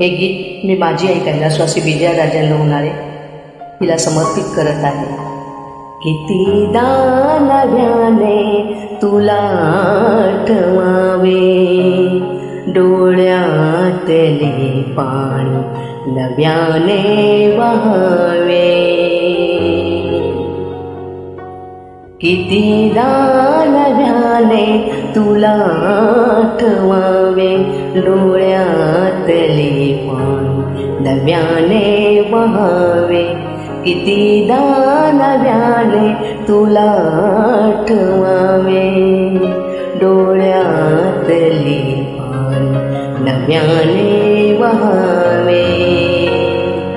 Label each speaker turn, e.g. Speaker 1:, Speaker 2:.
Speaker 1: हे गीत मी माझी आई कैलासवासी विजयाराजांना होणारे तिला समर्पित करत आहे. कितीदा नव्याने तुला आठवावे, डोळ्यातले पाणी नव्याने वहावे. कितीदा नव्याने तुला आठवावे, डोळ्यातले पाणी नव्याने वहावे. कितीदा नव्याने तुला आठवावे, डोळ्यातले पाणी नव्याने वहावे.